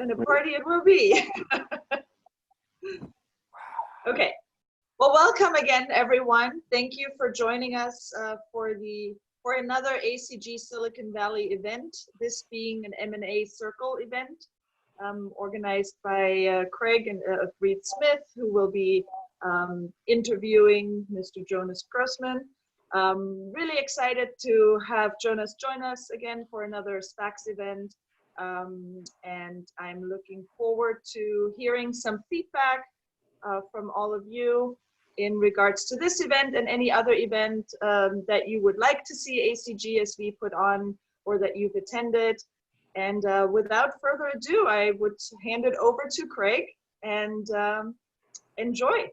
and a party it will be. Okay. Well, welcome again, everyone. Thank you for joining us for another ACG Silicon Valley event. This being an M&A Circle event organized by Craig and Reed Smith, who will be interviewing Mr. Jonas Grossman. Really excited to have Jonas join us again for another SPACS event. And I'm looking forward to hearing some feedback from all of you in regards to this event and any other event that you would like to see ACGSV put on or that you've attended. And without further ado, I would hand it over to Craig and enjoy.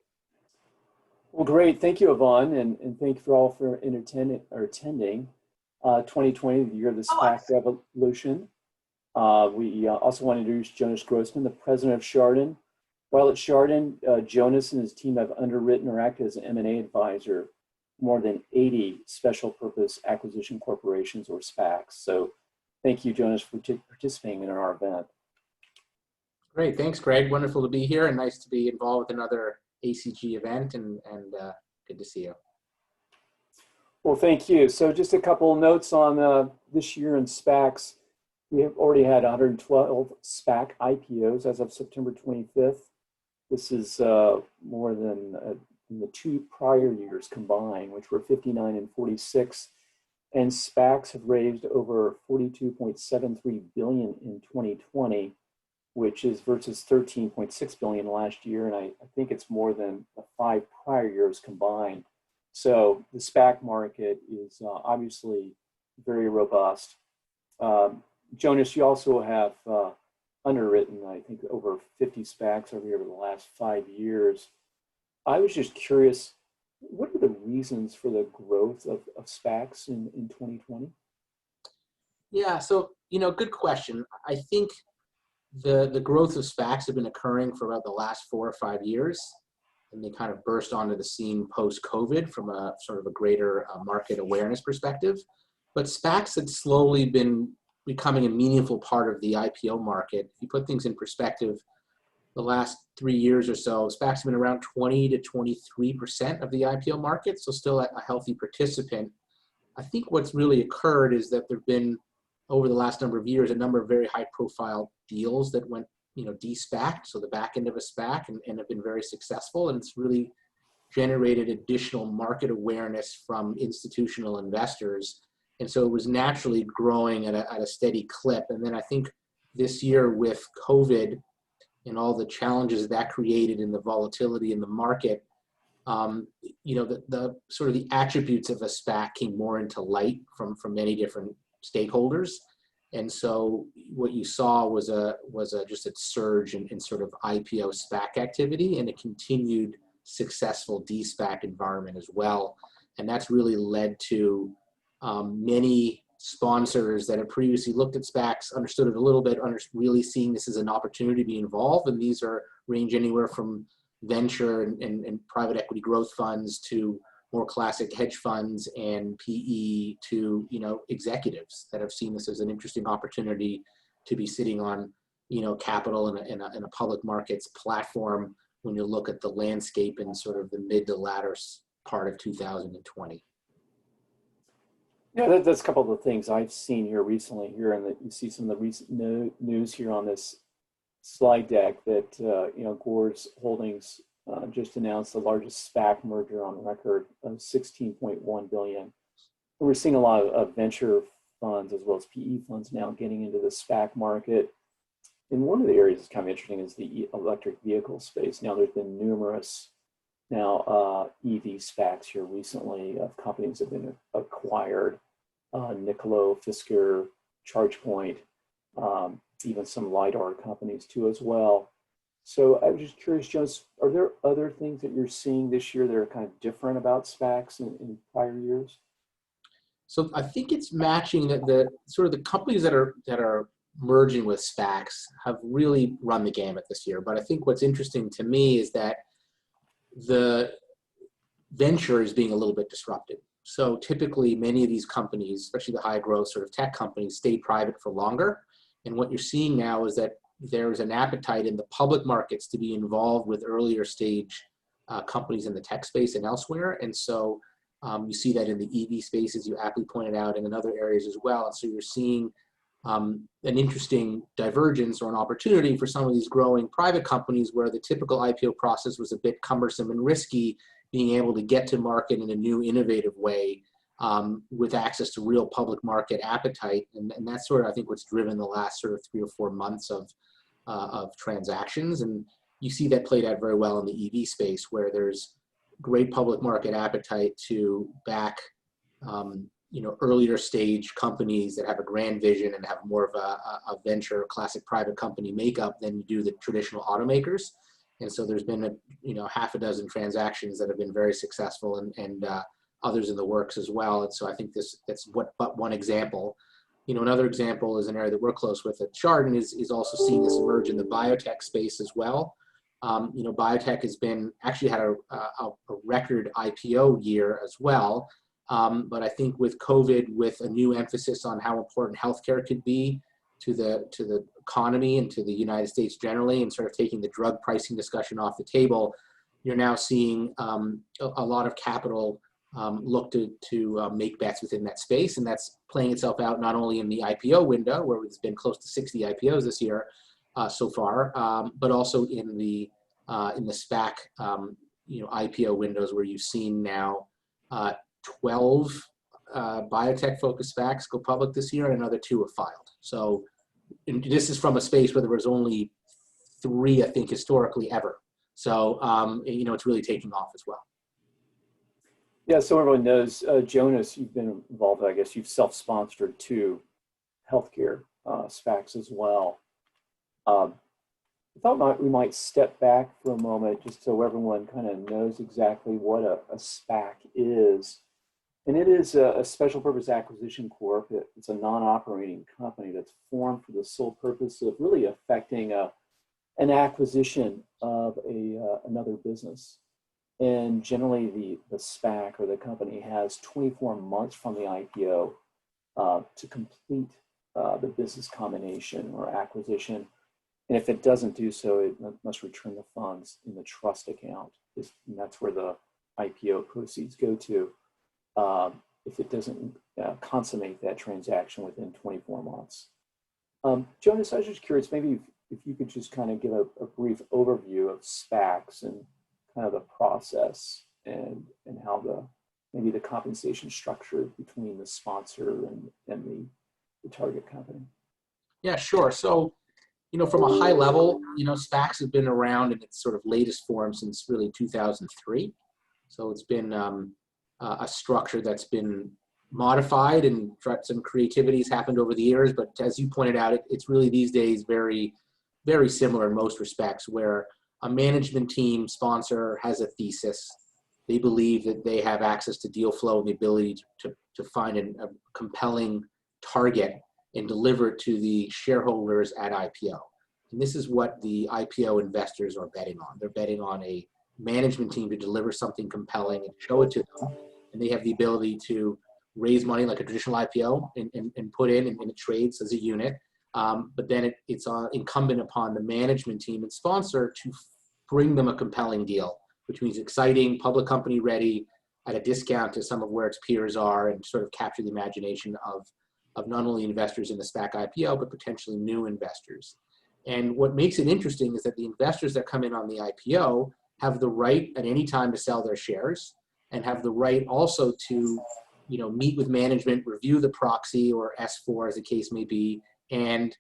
Well, great. Thank you, Yvonne, and thank you for all for attending 2020, the year of the SPAC revolution. We also want to introduce Jonas Grossman, the president of Chardon. While at Chardon, Jonas and his team have underwritten or acted as an M&A advisor for more than 80 special purpose acquisition corporations or SPACs. So thank you, Jonas, for participating in our event. Great. Thanks, Greg. Wonderful to be here and nice to be involved with another ACG event and good to see you. Well, thank you. So just a couple of notes on this year in SPACs. We have already had 112 SPAC IPOs as of September 25th. This is more than the two prior years combined, which were 59 and 46. And SPACs have raised over $42.73 billion in 2020, which is versus $13.6 billion last year. And I think it's more than the 5 prior years combined. So the SPAC market is obviously very robust. Jonas, you also have underwritten, I think, over 50 SPACs over the last 5 years. I was just curious, what are the reasons for the growth of SPACs in 2020? Yeah, so, good question. I think the growth of SPACs have been occurring for about the last 4 or 5 years, and they kind of burst onto the scene post-COVID from a sort of a greater market awareness perspective. But SPACs had slowly been becoming a meaningful part of the IPO market. If you put things in perspective, the last 3 years or so, SPACs have been around 20 to 23% of the IPO market, so still a healthy participant. I think what's really occurred is that there have been, over the last number of years, a number of very high-profile deals that went, de-SPACed, so the back end of a SPAC, and have been very successful, and it's really generated additional market awareness from institutional investors. And so it was naturally growing at a steady clip. And then I think this year with COVID and all the challenges that created in the volatility in the market, the sort of the attributes of a SPAC came more into light from many different stakeholders. And so what you saw was just a surge in sort of IPO SPAC activity and a continued successful de-SPAC environment as well. And that's really led to many sponsors that have previously looked at SPACs, understood it a little bit, really seeing this as an opportunity to be involved. And these range anywhere from venture and private equity growth funds to more classic hedge funds and PE to, executives that have seen this as an interesting opportunity to be sitting on, capital in a public markets platform when you look at the landscape in sort of the mid to latter part of 2020. Yeah, that's a couple of the things I've seen here recently and that you see some of the recent news here on this slide deck that, Gores Holdings just announced the largest SPAC merger on record of $16.1 billion. And we're seeing a lot of venture funds as well as PE funds now getting into the SPAC market. And one of the areas that's kind of interesting is the electric vehicle space. Now there's been numerous EV SPACs here recently of companies that have been acquired, Nikola, Fisker, ChargePoint, even some LiDAR companies too as well. So I was just curious, Jonas, are there other things that you're seeing this year that are kind of different about SPACs in prior years? So I think it's matching the sort of the companies that are merging with SPACs have really run the gamut this year. But I think what's interesting to me is that the venture is being a little bit disrupted. So typically many of these companies, especially the high growth sort of tech companies, stay private for longer. And what you're seeing now is that there's an appetite in the public markets to be involved with earlier stage companies in the tech space and elsewhere. And so you see that in the EV space, as you aptly pointed out, and in other areas as well. And so you're seeing an interesting divergence or an opportunity for some of these growing private companies where the typical IPO process was a bit cumbersome and risky, being able to get to market in a new, innovative way with access to real public market appetite. And that's sort of, I think, what's driven the last sort of 3 or 4 months of transactions. And you see that played out very well in the EV space, where there's great public market appetite to back earlier stage companies that have a grand vision and have more of a venture classic private company makeup than you do the traditional automakers. And so there's been half a dozen transactions that have been very successful, and others in the works as well. And so I think that's but one example. Another example is an area that we're close with at Chardon is also seeing this emerge in the biotech space as well. Biotech has actually had a record IPO year as well. But I think with COVID, with a new emphasis on how important healthcare could be to the economy and to the United States generally, and sort of taking the drug pricing discussion off the table, you're now seeing a lot of capital look to make bets within that space. And that's playing itself out not only in the IPO window, where it's been close to 60 IPOs this year so far, but also in the SPAC IPO windows, where you've seen now 12 biotech-focused SPACs go public this year, and another 2 have filed. So this is from a space where there was only 3, I think, historically ever. So it's really taking off as well. Yeah, so everyone knows, Jonas, you've been involved, I guess you've self-sponsored 2 healthcare SPACs as well. I thought we might step back for a moment just so everyone kind of knows exactly what a SPAC is. And it is a special purpose acquisition corp. It's a non-operating company that's formed for the sole purpose of really affecting an acquisition of another business. And generally the SPAC or the company has 24 months from the IPO to complete the business combination or acquisition. And if it doesn't do so, it must return the funds in the trust account. And that's where the IPO proceeds go to if it doesn't consummate that transaction within 24 months. Jonas, I was just curious, maybe if you could just kind of give a brief overview of SPACs and kind of the process and how maybe the compensation structure between the sponsor and the target company. Yeah, sure. So, from a high level, SPACs have been around in its sort of latest form since really 2003. So it's been a structure that's been modified, and some creativity has happened over the years. But as you pointed out, it's really these days very, very similar in most respects, where a management team sponsor has a thesis. They believe that they have access to deal flow and the ability to find a compelling target and deliver it to the shareholders at IPO. And this is what the IPO investors are betting on. They're betting on a management team to deliver something compelling and show it to them. And they have the ability to raise money like a traditional IPO and put in, and it trades as a unit. But then it's incumbent upon the management team and sponsor to bring them a compelling deal, which means exciting, public company ready, at a discount to some of where its peers are, and sort of capture the imagination of not only investors in the SPAC IPO, but potentially new investors. And what makes it interesting is that the investors that come in on the IPO have the right at any time to sell their shares, and have the right also to meet with management, review the proxy or S4 as the case may be, and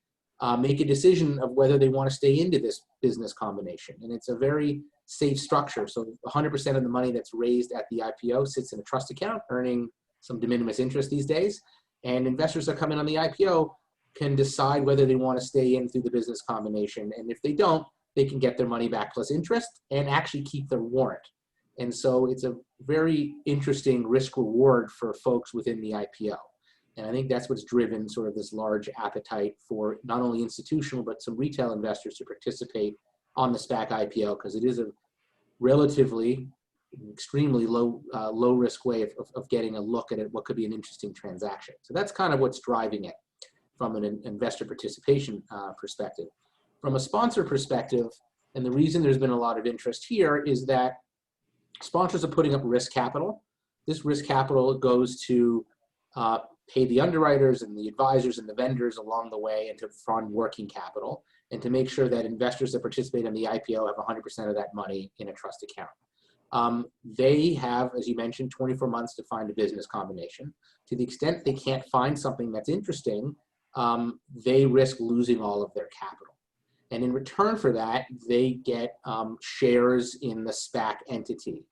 make a decision of whether they want to stay into this business combination. And it's a very safe structure. So 100% of the money that's raised at the IPO sits in a trust account, earning some de minimis interest these days. And investors that come in on the IPO can decide whether they want to stay in through the business combination. And if they don't, they can get their money back plus interest and actually keep their warrant. And so it's a very interesting risk reward for folks within the IPO. And I think that's what's driven sort of this large appetite for not only institutional, but some retail investors to participate on the SPAC IPO, because it is a relatively extremely low risk way of getting a look at what could be an interesting transaction. So that's kind of what's driving it from an investor participation perspective. From a sponsor perspective, and the reason there's been a lot of interest here is that sponsors are putting up risk capital. This risk capital goes to pay the underwriters and the advisors and the vendors along the way, and to fund working capital, and to make sure that investors that participate in the IPO have 100% of that money in a trust account. They have, as you mentioned, 24 months to find a business combination. To the extent they can't find something that's interesting, they risk losing all of their capital. And in return for that, they get shares in the SPAC entity,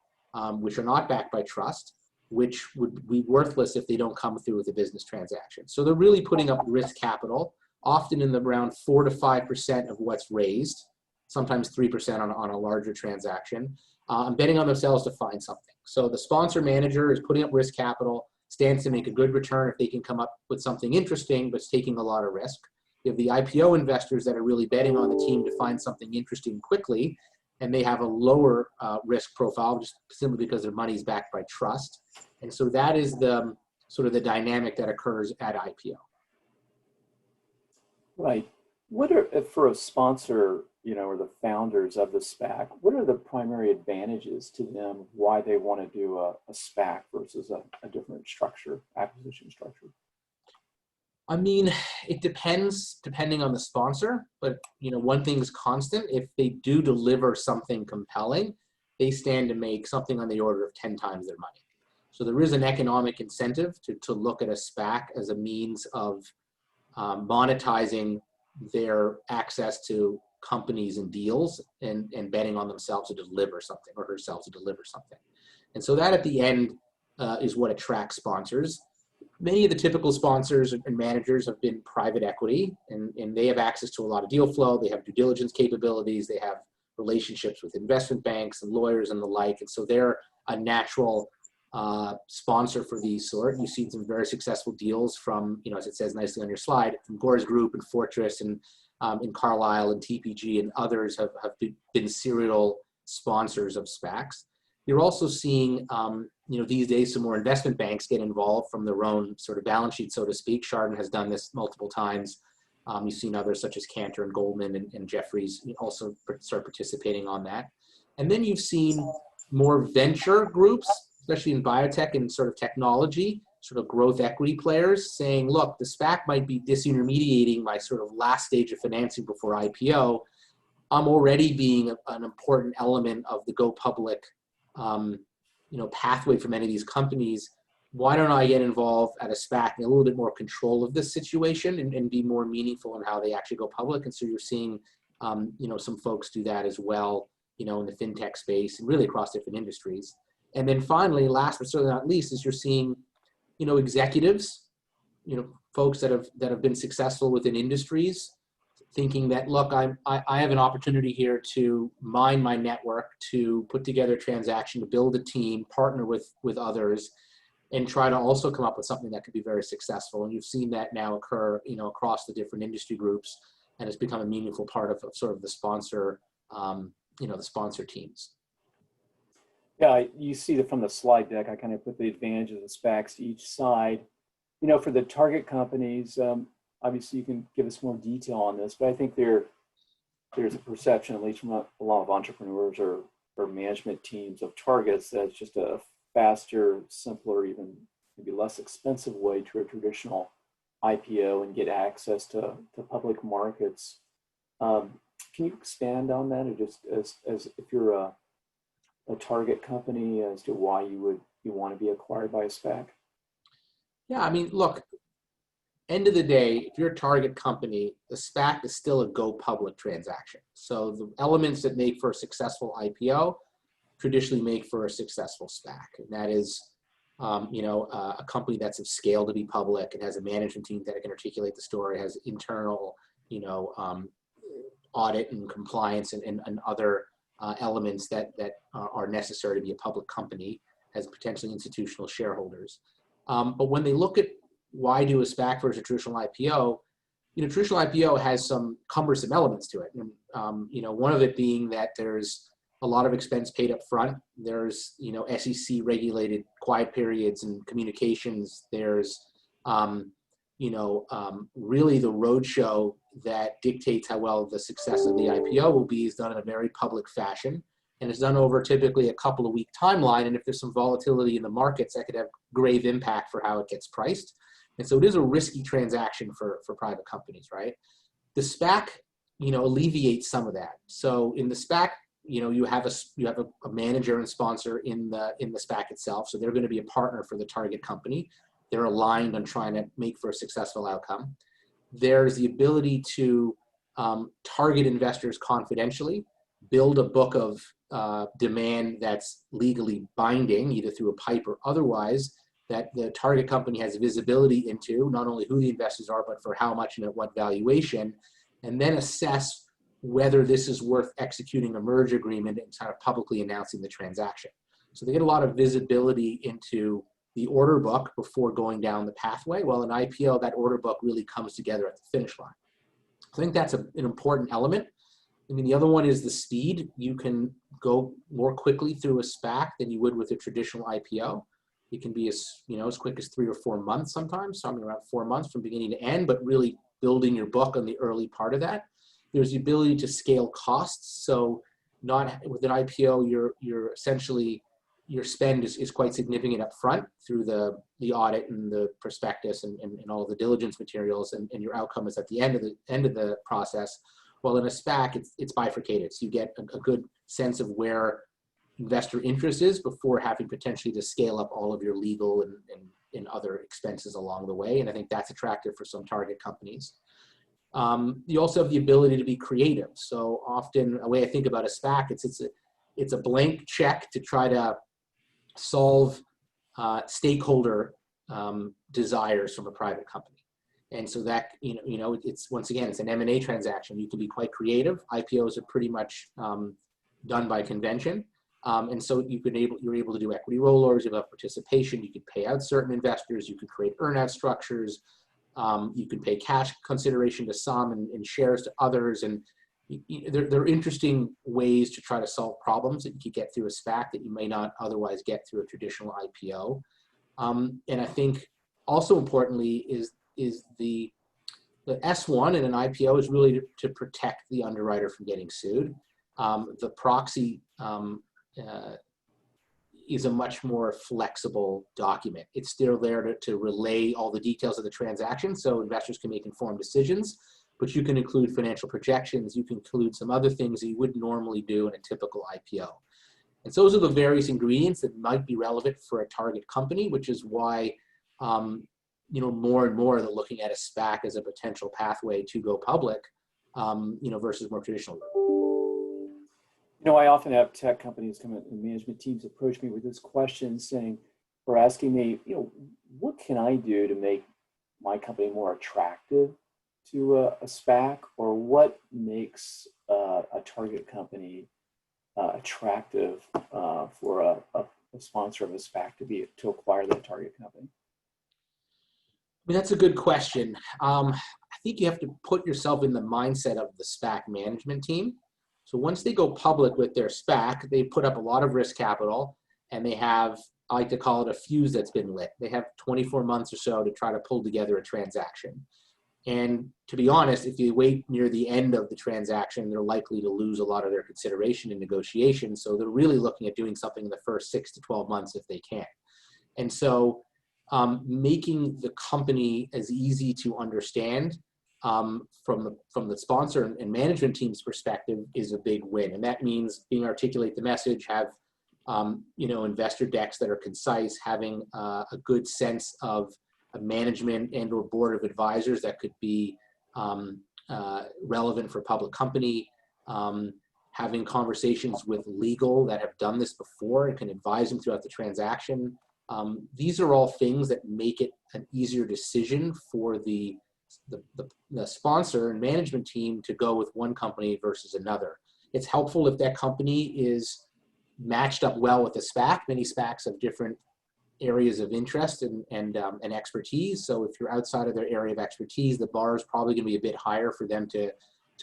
which are not backed by trust, which would be worthless if they don't come through with a business transaction. So they're really putting up risk capital, often in the around 4 to 5% of what's raised, sometimes 3% on a larger transaction, betting on themselves to find something. So the sponsor manager is putting up risk capital, stands to make a good return if they can come up with something interesting, but it's taking a lot of risk. You have the IPO investors that are really betting on the team to find something interesting quickly, and they have a lower risk profile just simply because their money is backed by trust. And so that is the sort of the dynamic that occurs at IPO. Right. What are, for a sponsor, you know, or the founders of the SPAC, what are the primary advantages to them, why they want to do a SPAC versus a different structure, acquisition structure? I mean, it depends, depending on the sponsor, but you know, one thing is constant. If they do deliver something compelling, they stand to make something on the order of 10 times their money. So there is an economic incentive to look at a SPAC as a means of monetizing their access to companies and deals, and betting on themselves to deliver something, or herself to deliver something. And so that at the end is what attracts sponsors. Many of the typical sponsors and managers have been private equity, and they have access to a lot of deal flow. They have due diligence capabilities. They have relationships with investment banks and lawyers and the like. And so they're a natural sponsor for these sort. You've seen some very successful deals from, you know, as it says nicely on your slide, from Gore's Group and Fortress and in Carlisle and TPG, and others have been serial sponsors of SPACs. You're also seeing, you know, these days some more investment banks get involved from their own sort of balance sheet, so to speak. Chardon has done this multiple times. You've seen others such as Cantor and Goldman and Jefferies also start participating on that. And then you've seen more venture groups, especially in biotech and sort of technology, sort of growth equity players saying, look, the SPAC might be disintermediating my sort of last stage of financing before IPO. I'm already being an important element of the go public you know, pathway for many of these companies. Why don't I get involved at a SPAC and a little bit more control of this situation and be more meaningful in how they actually go public? And so you're seeing, you know, some folks do that as well, you know, in the fintech space and really across different industries. And then finally, last but certainly not least, is you're seeing, you know, executives, you know, folks that have been successful within industries, thinking that, look, I have an opportunity here to mine my network, to put together a transaction, to build a team, partner with others, and try to also come up with something that could be very successful. And you've seen that now occur, you know, across the different industry groups, and it's become a meaningful part of sort of the sponsor, you know, the sponsor teams. Yeah, you see that from the slide deck. I kind of put the advantages of SPACs to each side. You know, for the target companies, obviously you can give us more detail on this, but I think there's a perception, at least from a lot of entrepreneurs or management teams of targets, that it's just a faster, simpler, even maybe less expensive way to a traditional IPO and get access to public markets. Can you expand on that, or just as if you're a target company, as to why you want to be acquired by a SPAC? Yeah, I mean, look, end of the day, if you're a target company, the SPAC is still a go public transaction. So the elements that make for a successful IPO traditionally make for a successful SPAC. And that is, you know, a company that's of scale to be public. It has a management team that can articulate the story, has internal, you know, audit and compliance and other elements that are necessary to be a public company, has potentially institutional shareholders. But when they look at why do a SPAC versus a traditional IPO, you know, traditional IPO has some cumbersome elements to it. And, you know, one of it being that there's a lot of expense paid up front. There's, you know, SEC regulated quiet periods and communications. There's, you know, really the roadshow that dictates how well the success of the IPO will be is done in a very public fashion. And it's done over typically a couple of week timeline. And if there's some volatility in the markets, that could have grave impact for how it gets priced. And so it is a risky transaction for private companies, right? The SPAC, alleviates some of that. So in the SPAC, you have a manager and sponsor in the SPAC itself. So they're going to be a partner for the target company. They're aligned on trying to make for a successful outcome. There's the ability to target investors confidentially, build a book of demand that's legally binding, either through a pipe or otherwise, that the target company has visibility into, not only who the investors are, but for how much and at what valuation, and then assess whether this is worth executing a merger agreement and kind of publicly announcing the transaction. So they get a lot of visibility into the order book before going down the pathway. Well, an IPO, that order book really comes together at the finish line. I think that's an important element. I mean, the other one is the speed. You can go more quickly through a SPAC than you would with a traditional IPO. It can be as quick as 3 or 4 months sometimes, something around 4 months from beginning to end, but really building your book on the early part of that. There's the ability to scale costs. So not with an IPO, you're essentially, your spend is quite significant up front through the audit and the prospectus and all of the diligence materials, and your outcome is at the end of the process. While in a SPAC, it's bifurcated. So you get a good sense of where investor interest is before having potentially to scale up all of your legal and other expenses along the way. And I think that's attractive for some target companies. You also have the ability to be creative. So often, a way I think about a SPAC, it's a blank check to try to solve stakeholder desires from a private company. And so that, it's, once again, it's an M&A transaction. You can be quite creative. IPOs are pretty much done by convention. And so you're able to do equity rollovers, you have participation, you can pay out certain investors, you can create earn-out structures, you can pay cash consideration to some and shares to others. And there are interesting ways to try to solve problems that you could get through a SPAC that you may not otherwise get through a traditional IPO. And I think also importantly is the S1 in an IPO is really to protect the underwriter from getting sued. The proxy is a much more flexible document. It's still there to relay all the details of the transaction so investors can make informed decisions, but you can include financial projections, you can include some other things that you wouldn't normally do in a typical IPO. And so those are the various ingredients that might be relevant for a target company, which is why more and more they're looking at a SPAC as a potential pathway to go public, versus more traditional. I often have tech companies come in and management teams approach me with this question or asking me, what can I do to make my company more attractive to a SPAC, or what makes a target company attractive for a sponsor of a SPAC to acquire that target company? I mean, that's a good question. I think you have to put yourself in the mindset of the SPAC management team. So once they go public with their SPAC, they put up a lot of risk capital, and they have, I like to call it a fuse that's been lit. They have 24 months or so to try to pull together a transaction. And to be honest, if you wait near the end of the transaction, they're likely to lose a lot of their consideration in negotiations. So they're really looking at doing something in the first 6 to 12 months if they can. And so making the company as easy to understand from the sponsor and management team's perspective is a big win. And that means being articulate the message, have investor decks that are concise, having a good sense of a management and or board of advisors that could be relevant for a public company, having conversations with legal that have done this before and can advise them throughout the transaction. These are all things that make it an easier decision for the sponsor and management team to go with one company versus another. It's helpful if that company is matched up well with a SPAC. Many SPACs have different areas of interest and expertise. So if you're outside of their area of expertise, the bar is probably going to be a bit higher for them to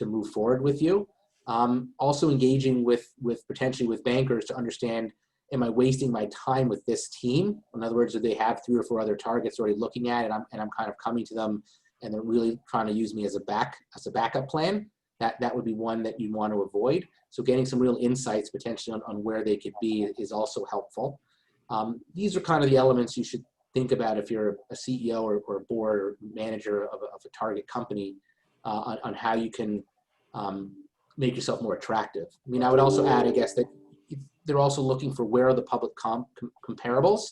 move forward with you. Also engaging with potentially with bankers to understand, am I wasting my time with this team? In other words, do they have 3 or 4 other targets already looking at it, and I'm kind of coming to them and they're really trying to use me as a backup plan, that would be one that you want to avoid. So getting some real insights potentially on where they could be is also helpful. These are kind of the elements you should think about if you're a CEO or a board or manager of a target company, on how you can make yourself more attractive. I mean, I would also add, I guess, that they're also looking for where are the public comparables.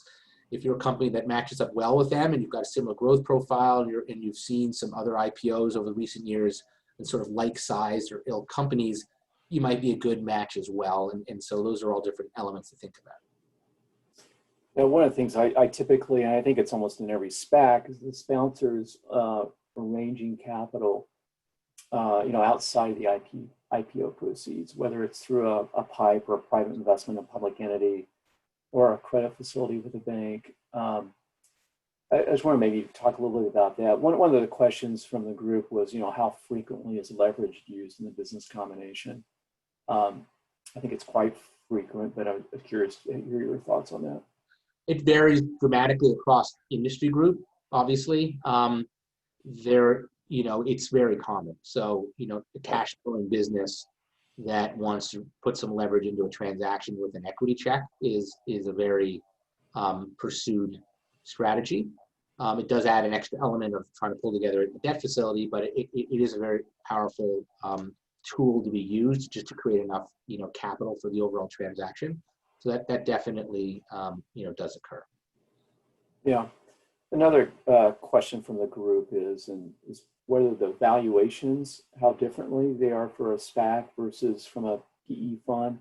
If you're a company that matches up well with them and you've got a similar growth profile and you've seen some other IPOs over recent years and sort of like-sized or ilk companies, you might be a good match as well. And so those are all different elements to think about. Now, one of the things I typically, and I think it's almost in every SPAC, is the sponsors arranging capital, outside of the IPO proceeds, whether it's through a PIPE or a private investment in a public entity or a credit facility with a bank. I just want to maybe talk a little bit about that. One of the questions from the group was, how frequently is leverage used in the business combination? I think it's quite frequent, but I'm curious to hear your thoughts on that. It varies dramatically across industry group, obviously. It's very common. So, a cash flowing business that wants to put some leverage into a transaction with an equity check is a very pursued strategy. It does add an extra element of trying to pull together a debt facility, but it is a very powerful tool to be used just to create enough, capital for the overall transaction. So that definitely, does occur. Yeah. Another question from the group is whether the valuations, how differently they are for a SPAC versus from a PE fund.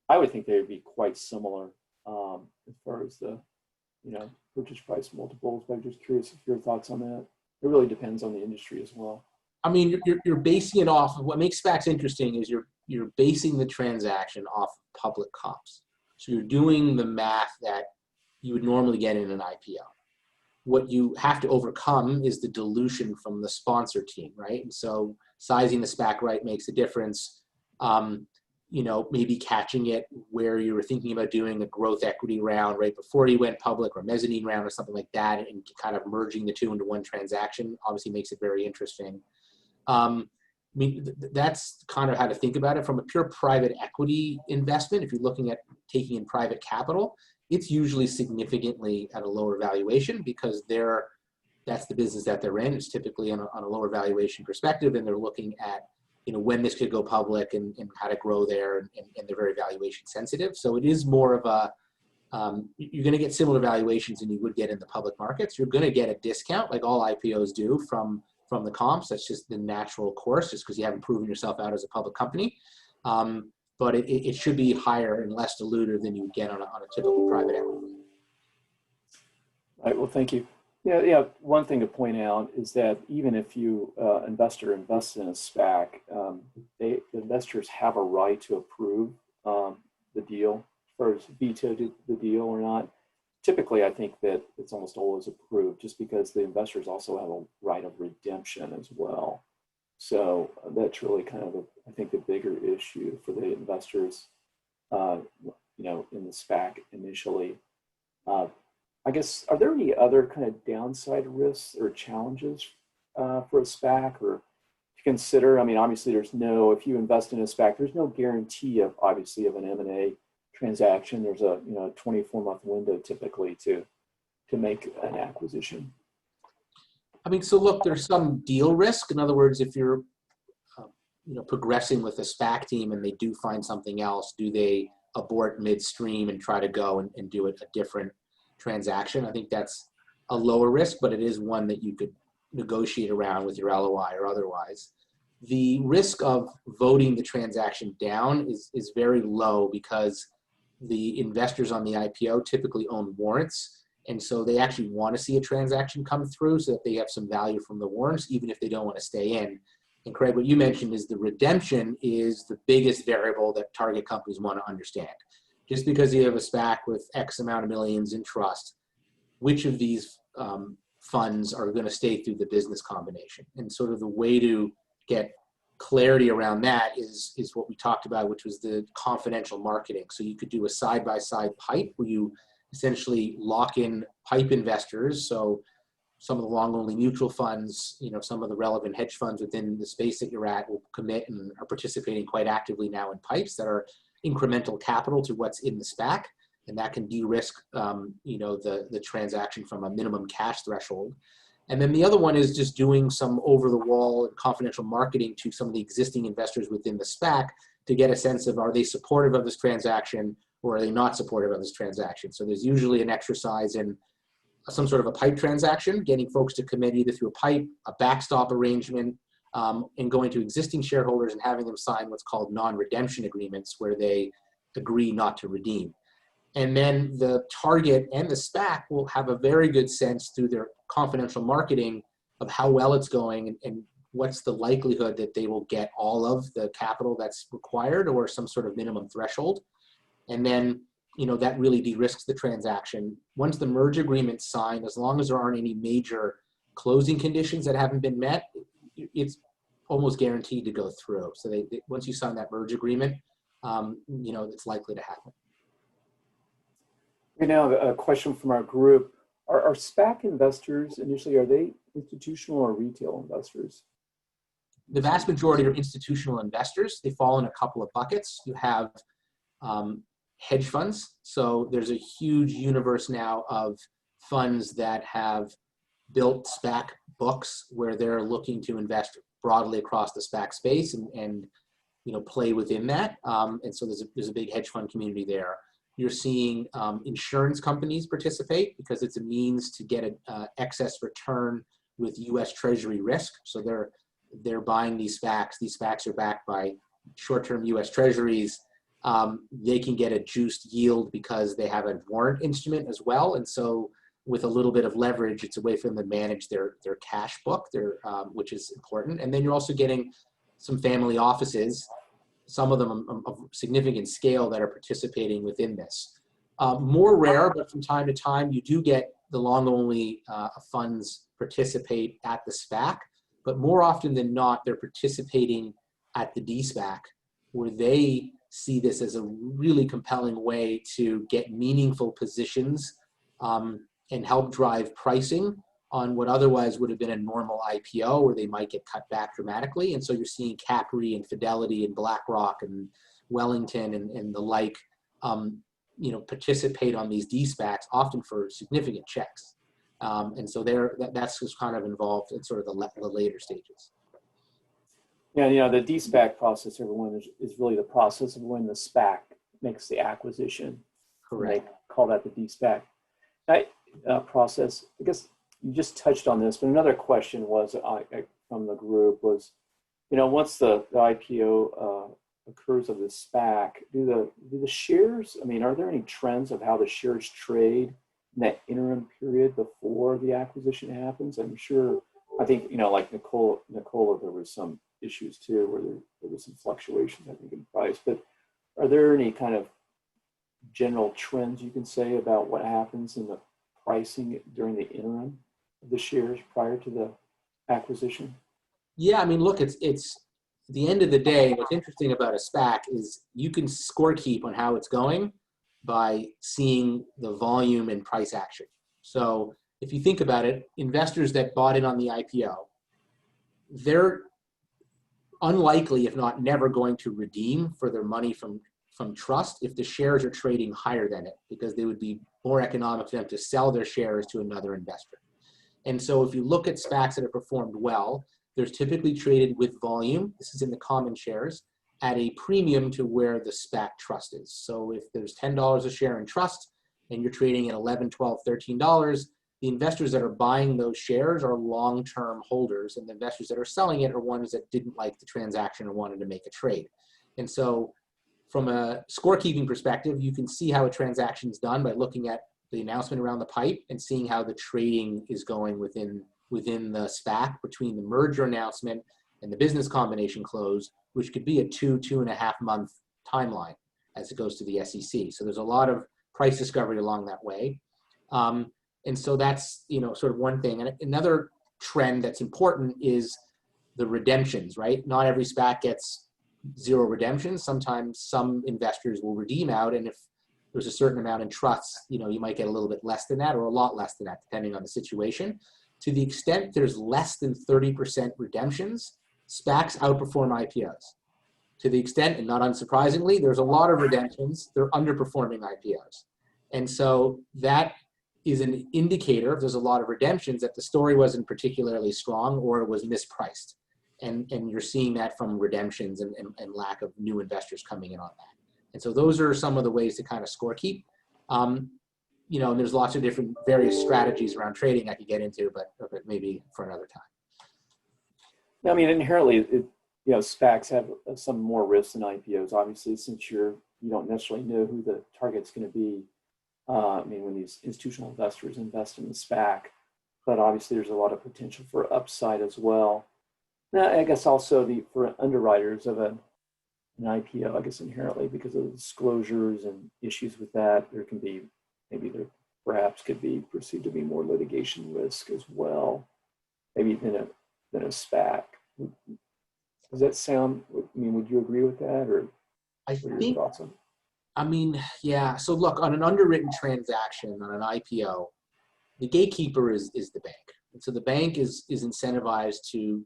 I would think they would be quite similar as far as the, purchase price multiples, but I'm just curious if your thoughts on that. It really depends on the industry as well. I mean, you're basing it off of what makes SPACs interesting is you're basing the transaction off public comps. So you're doing the math that you would normally get in an IPO. What you have to overcome is the dilution from the sponsor team, right? And so sizing the SPAC right makes a difference. Maybe catching it where you were thinking about doing a growth equity round right before you went public or mezzanine round or something like that, and kind of merging the two into one transaction obviously makes it very interesting. That's kind of how to think about it. From a pure private equity investment, if you're looking at taking in private capital, it's usually significantly at a lower valuation because that's the business that they're in. It's typically on a lower valuation perspective, and they're looking at when this could go public and how to grow there, and they're very valuation sensitive. So it is more of a you're going to get similar valuations than you would get in the public markets. You're going to get a discount like all IPOs do from the comps. That's just the natural course, just because you haven't proven yourself out as a public company. But it should be higher and less dilutive than you would get on a typical private equity. All right, well, thank you. Yeah. One thing to point out is that even if you investor invests in a SPAC, the investors have a right to approve the deal, or veto the deal or not. Typically, I think that it's almost always approved, just because the investors also have a right of redemption as well. So that's really kind of, I think, the bigger issue for the investors, in the SPAC initially. I guess, are there any other kind of downside risks or challenges for a SPAC or to consider? I mean, obviously, if you invest in a SPAC, there's no guarantee of an M&A transaction. There's a 24-month window typically to make an acquisition. I mean, so look, there's some deal risk. In other words, if you're progressing with a SPAC team and they do find something else, do they abort midstream and try to go and do it a different transaction? I think that's a lower risk, but it is one that you could negotiate around with your LOI or otherwise. The risk of voting the transaction down is very low because the investors on the IPO typically own warrants. And so they actually want to see a transaction come through so that they have some value from the warrants, even if they don't want to stay in. And Craig, what you mentioned is the redemption is the biggest variable that target companies want to understand. Just because you have a SPAC with X amount of millions in trust, which of these funds are going to stay through the business combination? And sort of the way to get clarity around that is what we talked about, which was the confidential marketing. So you could do a side-by-side PIPE where you essentially lock in PIPE investors. So some of the long-only mutual funds, some of the relevant hedge funds within the space that you're at will commit and are participating quite actively now in pipes that are incremental capital to what's in the SPAC, and that can de-risk, the transaction from a minimum cash threshold. And then the other one is just doing some over-the-wall and confidential marketing to some of the existing investors within the SPAC to get a sense of, are they supportive of this transaction or are they not supportive of this transaction? So there's usually an exercise in some sort of a pipe transaction, getting folks to commit either through a pipe, a backstop arrangement, and going to existing shareholders and having them sign what's called non-redemption agreements where they agree not to redeem. And then the target and the SPAC will have a very good sense through their confidential marketing of how well it's going and what's the likelihood that they will get all of the capital that's required or some sort of minimum threshold. And then, that really de-risks the transaction. Once the merge agreement's signed, as long as there aren't any major closing conditions that haven't been met, it's almost guaranteed to go through. So once you sign that merge agreement, it's likely to happen. Right now, a question from our group. Are SPAC investors initially, are they institutional or retail investors? The vast majority are institutional investors. They fall in a couple of buckets. You have hedge funds. So there's a huge universe now of funds that have built SPAC books where they're looking to invest broadly across the SPAC space and play within that. And so there's a big hedge fund community there. You're seeing insurance companies participate because it's a means to get an excess return with U.S. Treasury risk. So they're buying these SPACs. These SPACs are backed by short-term U.S. Treasuries. They can get a juiced yield because they have a warrant instrument as well. And so with a little bit of leverage, it's a way for them to manage their cash book, which is important. And then you're also getting some family offices, some of them of significant scale, that are participating within this. More rare, but from time to time, you do get the long-only funds participate at the SPAC, but more often than not, they're participating at the de-SPAC, where they see this as a really compelling way to get meaningful positions and help drive pricing on what otherwise would have been a normal IPO where they might get cut back dramatically. And so you're seeing Capri and Fidelity and BlackRock and Wellington and the like, participate on these de-SPACs, often for significant checks. And so that's just kind of involved in sort of the later stages. Yeah, the de-SPAC process, everyone, is really the process of when the SPAC makes the acquisition. Correct. They call that the de-SPAC process. I guess you just touched on this, but another question was from the group was, once the IPO occurs of the SPAC, do the shares, are there any trends of how the shares trade in that interim period before the acquisition happens? I'm sure, I think, like Nicola, there was some issues too, where there was some fluctuations, I think, in price. But are there any kind of general trends you can say about what happens in the pricing during the interim of the shares prior to the acquisition? Yeah, look, it's at the end of the day, what's interesting about a SPAC is you can score keep on how it's going by seeing the volume and price action. So if you think about it, investors that bought in on the IPO, they're unlikely, if not never, going to redeem for their money from trust if the shares are trading higher than it, because they would be more economic for them to sell their shares to another investor. And so if you look at SPACs that have performed well, they're typically traded with volume. This is in the common shares at a premium to where the SPAC trust is. So if there's $10 a share in trust and you're trading at $11, $12, $13, the investors that are buying those shares are long-term holders, and the investors that are selling it are ones that didn't like the transaction or wanted to make a trade. And so from a scorekeeping perspective, you can see how a transaction is done by looking at the announcement around the pipe and seeing how the trading is going within the SPAC between the merger announcement and the business combination close, which could be a 2.5 month timeline as it goes to the SEC. So there's a lot of price discovery along that way. And so that's, sort of one thing. And another trend that's important is the redemptions, right? Not every SPAC gets 0 redemptions. Sometimes some investors will redeem out. And if there's a certain amount in trusts, you might get a little bit less than that or a lot less than that, depending on the situation. to the extent there's less than 30% redemptions, SPACs outperform IPOs. To the extent, and not unsurprisingly, there's a lot of redemptions, they're underperforming IPOs. And so that is an indicator, if there's a lot of redemptions, that the story wasn't particularly strong or it was mispriced. And you're seeing that from redemptions and lack of new investors coming in on that. And so those are some of the ways to kind of score keep. You know, and there's lots of different various strategies around trading I could get into, but maybe for another time. I mean, inherently, you know, SPACs have some more risks than IPOs, obviously, since you don't necessarily know who the target's going to be. I mean, when these institutional investors invest in the SPAC, but obviously there's a lot of potential for upside as well. Now, I guess also for underwriters of an IPO, I guess inherently because of the disclosures and issues with that, there can be, maybe there perhaps could be perceived to be more litigation risk as well, maybe than a SPAC. Does that sound, I mean, would you agree with that, or what are your thoughts on it? I mean, yeah. So look, on an underwritten transaction, on an IPO, the gatekeeper is the bank. And so the bank is incentivized to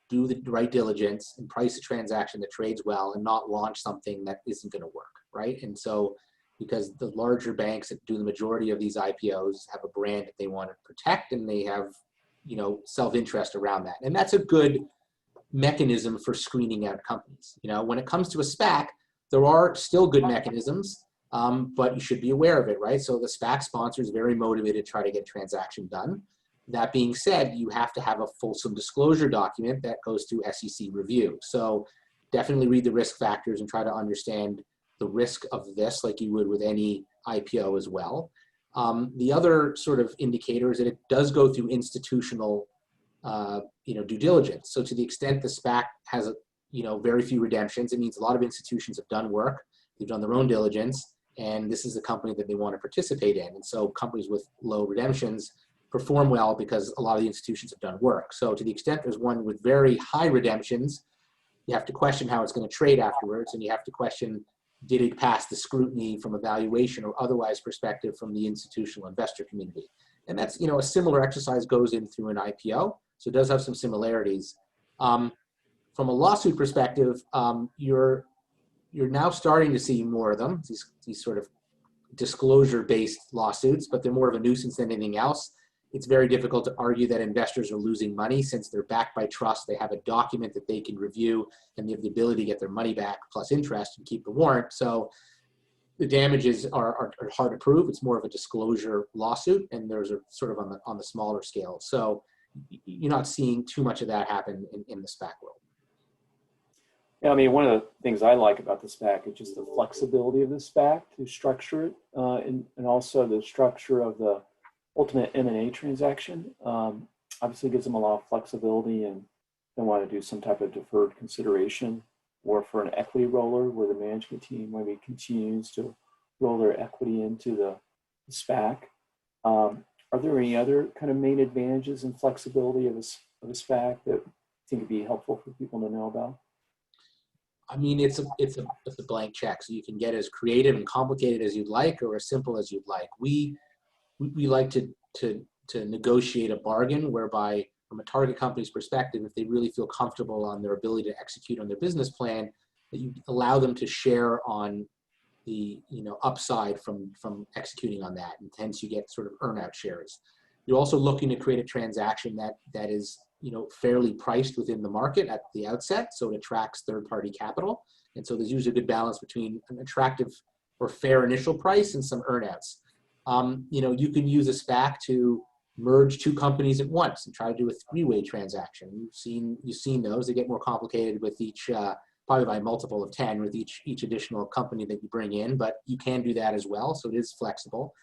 do the right diligence and price a transaction that trades well and not launch something that isn't going to work, right? And so because the larger banks that do the majority of these IPOs have a brand that they want to protect, and they have, you know, self-interest around that. And that's a good mechanism for screening out companies. You know, when it comes to a SPAC, there are still good mechanisms, but you should be aware of it, right? So the SPAC sponsor is very motivated to try to get transaction done. That being said, you have to have a fulsome disclosure document that goes through SEC review. So definitely read the risk factors and try to understand the risk of this like you would with any IPO as well. The other sort of indicator is that it does go through institutional you know, due diligence. So to the extent the SPAC has you know, very few redemptions, it means a lot of institutions have done work, they've done their own diligence, and this is a company that they want to participate in. And so companies with low redemptions perform well because a lot of the institutions have done work. So to the extent there's one with very high redemptions, you have to question how it's going to trade afterwards, and you have to question, did it pass the scrutiny from a valuation or otherwise perspective from the institutional investor community? And that's, you know, a similar exercise goes in through an IPO, so it does have some similarities. From a lawsuit perspective, you're now starting to see more of them, these sort of disclosure-based lawsuits, but they're more of a nuisance than anything else. It's very difficult to argue that investors are losing money since they're backed by trust. They have a document that they can review, and they have the ability to get their money back plus interest and keep the warrant. So the damages are hard to prove. It's more of a disclosure lawsuit, and there's a sort of on the smaller scale. So you're not seeing too much of that happen in the SPAC world. Yeah, I mean, one of the things I like about the SPAC is just the flexibility of the SPAC to structure it, and also the structure of the ultimate M&A transaction. Obviously gives them a lot of flexibility, and they want to do some type of deferred consideration, or for an equity roller where the management team maybe continues to roll their equity into the SPAC. Are there any other kind of main advantages and flexibility of a SPAC that you think would be helpful for people to know about? I mean, it's a blank check, so you can get as creative and complicated as you'd like, or as simple as you'd like. We like to negotiate a bargain whereby, from a target company's perspective, if they really feel comfortable on their ability to execute on their business plan, that you allow them to share on the, you know, upside from executing on that, and hence you get sort of earn-out shares. You're also looking to create a transaction that is, you know, fairly priced within the market at the outset, so it attracts third-party capital. And so there's usually a good balance between an attractive or fair initial price and some earn-outs. You know, you can use a SPAC to merge two companies at once and try to do a three-way transaction. You've seen those. They get more complicated with each, probably by a multiple of 10 with each additional company that you bring in, but you can do that as well. So it is flexible.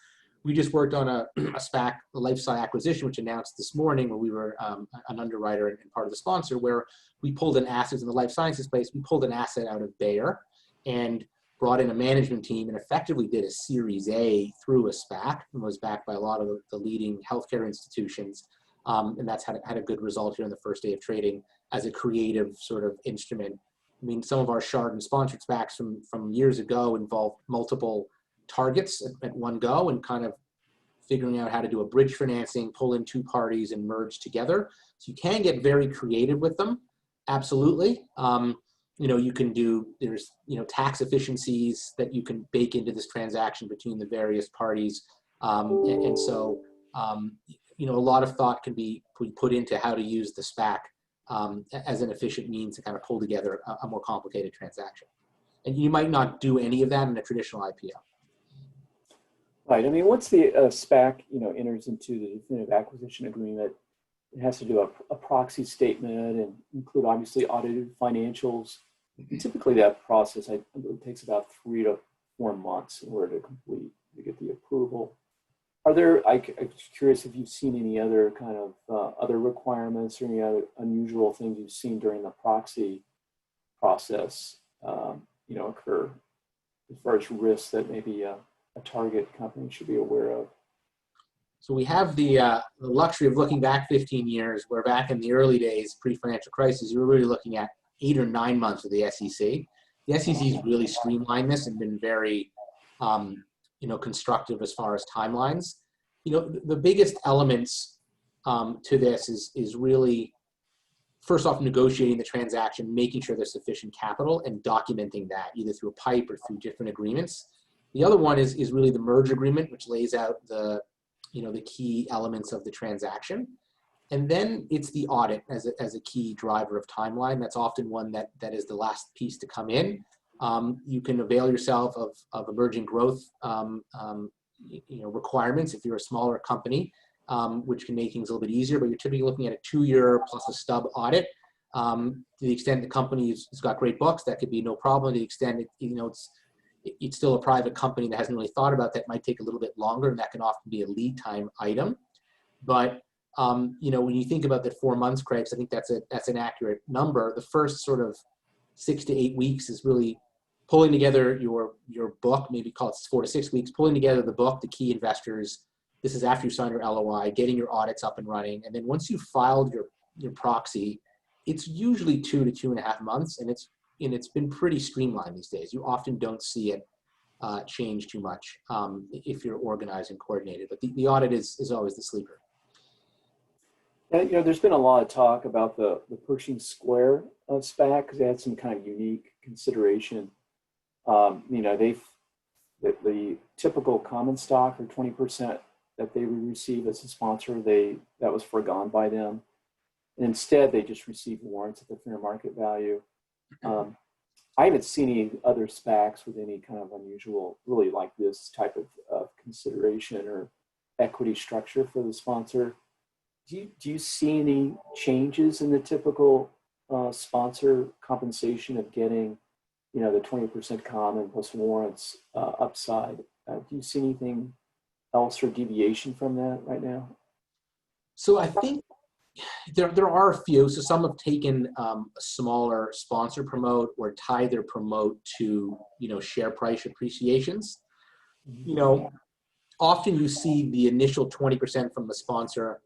We just worked on a SPAC, a lifestyle acquisition, which announced this morning, where we were an underwriter and part of the sponsor, where we pulled an asset in the life sciences space. We pulled an asset out of Bayer and brought in a management team and effectively did a Series A through a SPAC, and was backed by a lot of the leading healthcare institutions. And that's had a good result here on the first day of trading as a creative sort of instrument. I mean, some of our shard and sponsored SPACs from years ago involved multiple targets at one go, and kind of figuring out how to do a bridge financing, pull in two parties and merge together. So you can get very creative with them. Absolutely. You can do, there's, tax efficiencies that you can bake into this transaction between the various parties. A lot of thought can be put into how to use the SPAC as an efficient means to kind of pull together a more complicated transaction. And you might not do any of that in a traditional IPO. Right. I mean, once the SPAC, enters into the definitive acquisition agreement, it has to do a proxy statement and include obviously audited financials. And typically that process, I believe, takes about 3 to 4 months in order to complete, to get the approval. Are there, I'm curious if you've seen any other kind of other requirements or any other unusual things you've seen during the proxy process, occur as far as risks that maybe a target company should be aware of? So we have the luxury of looking back 15 years, where back in the early days, pre-financial crisis, you were really looking at 8 or 9 months with the SEC. The SEC's really streamlined this and been very, constructive as far as timelines. The biggest elements to this is really, first off, negotiating the transaction, making sure there's sufficient capital and documenting that either through a pipe or through different agreements. The other one is really the merge agreement, which lays out the key elements of the transaction. And then it's the audit as a key driver of timeline. That's often one that is the last piece to come in. You can avail yourself of emerging growth requirements if you're a smaller company, which can make things a little bit easier, but you're typically looking at a 2-year plus a stub audit. To the extent the company has got great books, that could be no problem. To the extent it's still a private company that hasn't really thought about that, might take a little bit longer, and that can often be a lead time item. But when you think about that 4 months, Craig, I think that's an accurate number. The first sort of 6 to 8 weeks is really pulling together your book, maybe call it 4 to 6 weeks, pulling together the book, the key investors. This is after you sign your LOI, getting your audits up and running. And then once you've filed your proxy, it's usually 2 to 2.5 months, and it's been pretty streamlined these days. You often don't see it change too much if you're organized and coordinated. But the audit is always the sleeper. And, there's been a lot of talk about the Pershing Square of SPAC because they had some kind of unique consideration. The typical common stock or 20% that they would receive as a sponsor, that was forgone by them. And instead, they just received warrants at the fair market value. I haven't seen any other SPACs with any kind of unusual, really like this type of consideration or equity structure for the sponsor. Do you see any changes in the typical sponsor compensation of getting, the 20% common plus warrants upside? Do you see anything else or deviation from that right now? So I think there are a few. So some have taken a smaller sponsor promote or tie their promote to, share price appreciations. Often you see the initial 20% from the sponsor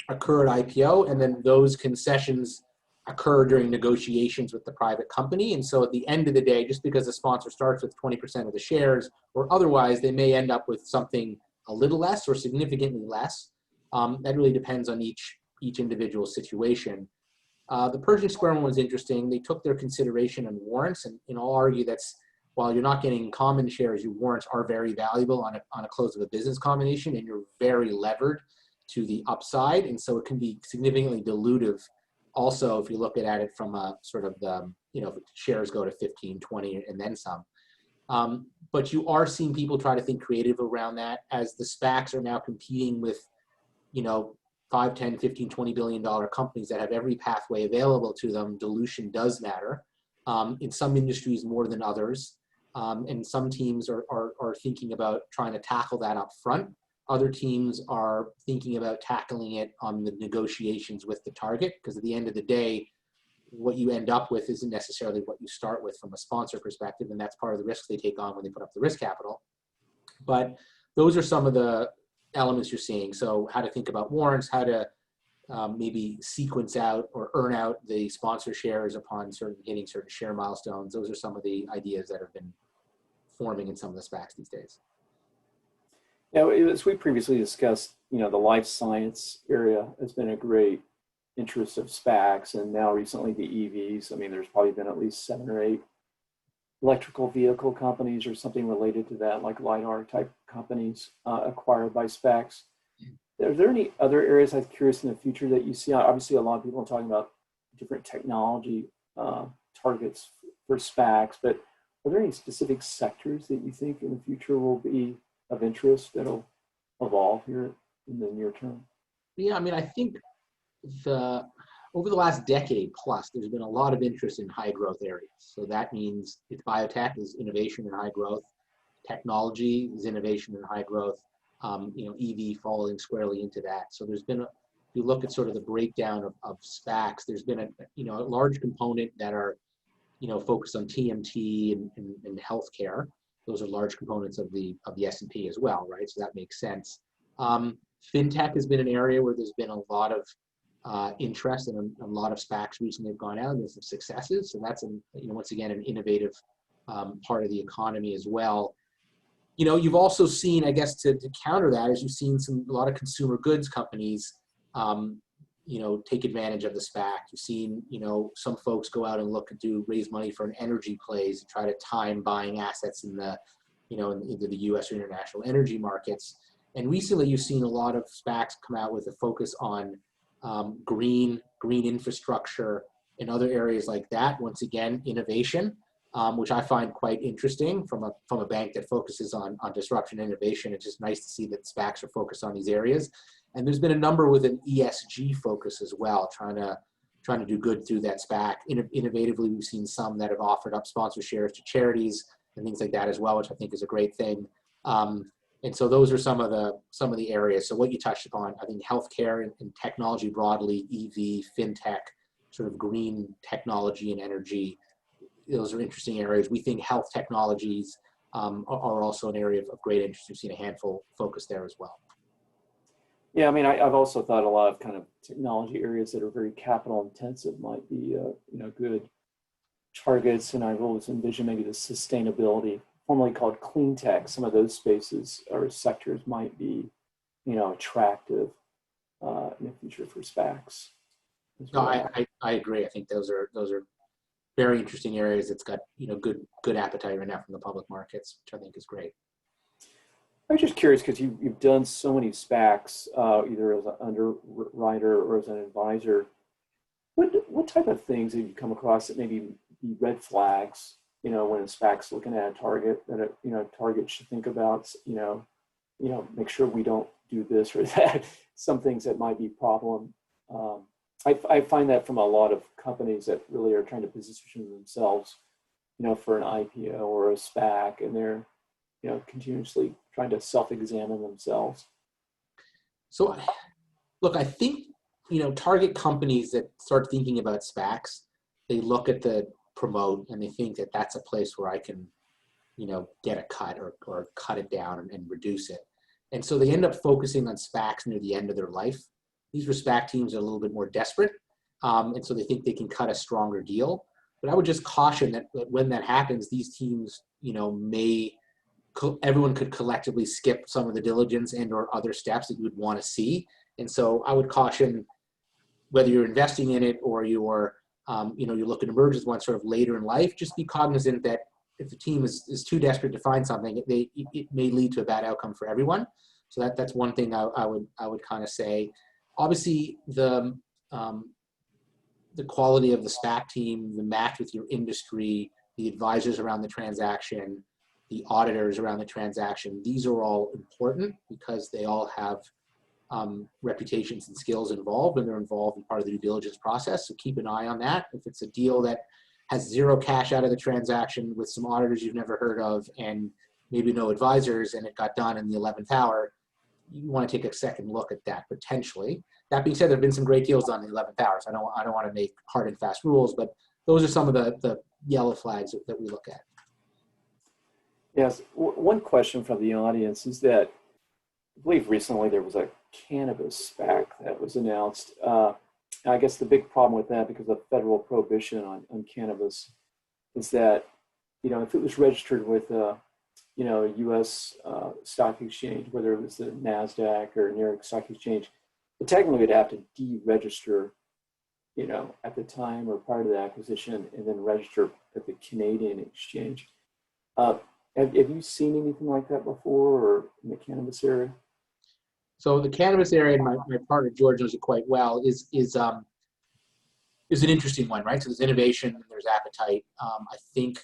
occur at IPO, and then those concessions occur during negotiations with the private company. And so at the end of the day, just because the sponsor starts with 20% of the shares or otherwise, they may end up with something a little less or significantly less. That really depends on each individual situation. The Pershing Square one was interesting. They took their consideration on warrants, and I'll argue that's, while you're not getting common shares, your warrants are very valuable on a close of a business combination, and you're very levered to the upside. And so it can be significantly dilutive. Also, if you look at it from a sort of the, if shares go to 15, 20, and then some. But you are seeing people try to think creative around that as the SPACs are now competing with, 5, 10, 15, $20 billion companies that have every pathway available to them. Dilution does matter in some industries more than others. And some teams are thinking about trying to tackle that up front. Other teams are thinking about tackling it on the negotiations with the target, because at the end of the day, what you end up with isn't necessarily what you start with from a sponsor perspective, and that's part of the risks they take on when they put up the risk capital. But those are some of the elements you're seeing. So how to think about warrants, how to maybe sequence out or earn out the sponsor shares upon hitting certain share milestones. Those are some of the ideas that have been forming in some of the SPACs these days. Now, as we previously discussed, the life science area has been a great interest of SPACs, and now recently the EVs. I mean, there's probably been at least 7 or 8 electrical vehicle companies or something related to that, like LiDAR type companies acquired by SPACs. Are there any other areas I'm curious in the future that you see? Obviously, a lot of people are talking about different technology targets for SPACs, but are there any specific sectors that you think in the future will be of interest that'll evolve here in the near term? Yeah, I mean, I think over the last decade plus, there's been a lot of interest in high growth areas. So that means it's biotech is innovation and high growth, technology is innovation and high growth, EV falling squarely into that. So there's been if you look at sort of the breakdown of SPACs, there's been a large component that are focused on TMT and healthcare. Those are large components of the S&P as well, right? So that makes sense. Fintech has been an area where there's been a lot of interest, and a lot of SPACs recently have gone out and there's some successes. So that's once again an innovative part of the economy as well. You've also seen, I guess, to counter that, is you've seen a lot of consumer goods companies take advantage of the SPAC. You've seen, some folks go out and raise money for an energy plays and try to time buying assets in into the U.S. or international energy markets. And recently, you've seen a lot of SPACs come out with a focus on green infrastructure and other areas like that. Once again, innovation, which I find quite interesting from a bank that focuses on disruption and innovation. It's just nice to see that SPACs are focused on these areas. And there's been a number with an ESG focus as well, trying to do good through that SPAC. Innovatively, we've seen some that have offered up sponsor shares to charities and things like that as well, which I think is a great thing. And so those are some of the areas. So what you touched upon, I think healthcare and technology broadly, EV, fintech, sort of green technology and energy, those are interesting areas. We think health technologies are also an area of great interest. We've seen a handful focused there as well. Yeah, I mean, I've also thought a lot of kind of technology areas that are very capital intensive might be, good targets. And I've always envisioned maybe the sustainability, formerly called clean tech. Some of those spaces or sectors might be, attractive in the future for SPACs. No, I agree. I think those are very interesting areas. It's got good appetite right now from the public markets, which I think is great. I'm just curious because you've done so many SPACs, either as an underwriter or as an advisor. What type of things have you come across that maybe be red flags? When a SPAC's looking at a target that a target should think about. Make sure we don't do this or that. Some things that might be problem. I find that from a lot of companies that really are trying to position themselves, for an IPO or a SPAC, and they're continuously trying to self-examine themselves. So, look, I think, target companies that start thinking about SPACs, they look at the promote and they think that that's a place where I can, get a cut or cut it down and reduce it. And so they end up focusing on SPACs near the end of their life. These SPAC teams are a little bit more desperate. And so they think they can cut a stronger deal. But I would just caution that when that happens, these teams, everyone could collectively skip some of the diligence and or other steps that you would want to see. And so I would caution, whether you're investing in it or you're looking to merge with one sort of later in life, just be cognizant that if the team is too desperate to find something, it may lead to a bad outcome for everyone. So that's one thing I would kind of say. Obviously, the quality of the SPAC team, the match with your industry, the advisors around the transaction, the auditors around the transaction, these are all important because they all have reputations and skills involved, and they're involved in part of the due diligence process. So keep an eye on that. If it's a deal that has zero cash out of the transaction with some auditors you've never heard of and maybe no advisors, and it got done in the 11th hour, you want to take a second look at that potentially. That being said, there have been some great deals done in the 11th hour, so I don't want to make hard and fast rules, but those are some of the yellow flags that we look at. Yes, one question from the audience is that I believe recently there was a cannabis SPAC that was announced. I guess the big problem with that, because of federal prohibition on cannabis, is that if it was registered with U.S. stock exchange, whether it was the NASDAQ or New York Stock Exchange, but technically we'd have to deregister, at the time or prior to the acquisition, and then register at the Canadian exchange. Have you seen anything like that before, or in the cannabis area? So the cannabis area, and my partner George knows it quite well, is an interesting one, right? So there's innovation, and there's appetite. I think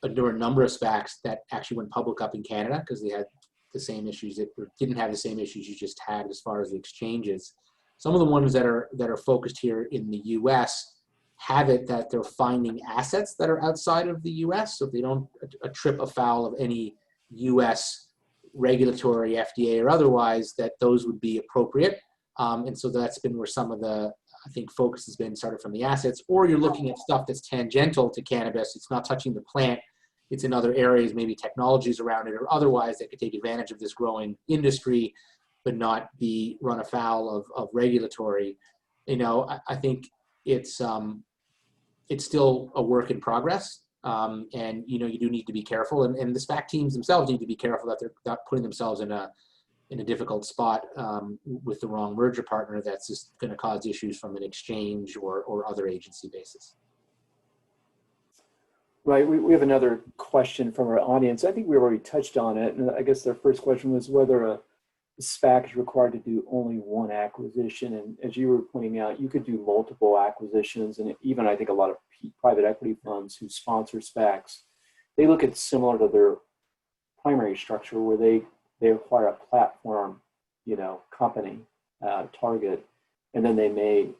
there were a number of SPACs that actually went public up in Canada because they had the same issues or didn't have the same issues you just had as far as the exchanges. Some of the ones that are focused here in the U.S. have it that they're finding assets that are outside of the U.S. So if they don't trip afoul of any U.S. regulatory, FDA or otherwise, that those would be appropriate. And so that's been where some of the, I think, focus has been started from the assets, or you're looking at stuff that's tangential to cannabis. It's not touching the plant. It's in other areas, maybe technologies around it or otherwise that could take advantage of this growing industry, but not be run afoul of regulatory. I think it's still a work in progress. And you do need to be careful, and the SPAC teams themselves need to be careful that they're not putting themselves in a difficult spot with the wrong merger partner that's just going to cause issues from an exchange or other agency basis. Right. We have another question from our audience. I think we already touched on it, and I guess their first question was whether a SPAC is required to do only one acquisition. And as you were pointing out, you could do multiple acquisitions, and even I think a lot of private equity funds who sponsor SPACs, they look at similar to their primary structure where they acquire a platform, company, target, and then they may,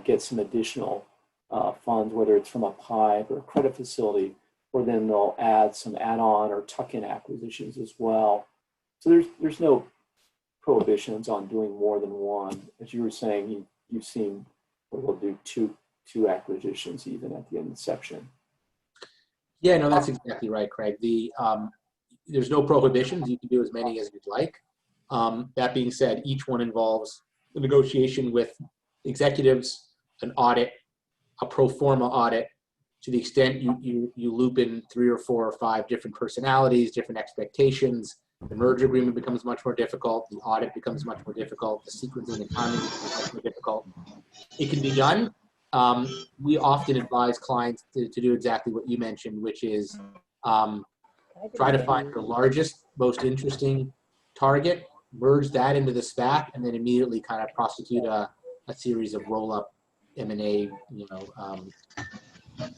get some additional funds, whether it's from a PIPE or a credit facility, or then they'll add some add-on or tuck-in acquisitions as well. So there's no prohibitions on doing more than one. As you were saying, you've seen where they'll do two acquisitions even at the inception. Yeah, no, that's exactly right, Craig. There's no prohibitions. You can do as many as you'd like. That being said, each one involves a negotiation with executives, an audit, a pro forma audit. To the extent you loop in 3 or 4 or 5 different personalities, different expectations, the merger agreement becomes much more difficult. The audit becomes much more difficult. The sequencing and timing becomes much more difficult. It can be done. We often advise clients to do exactly what you mentioned, which is try to find the largest, most interesting target, merge that into the SPAC, and then immediately kind of prosecute a series of roll-up M&A,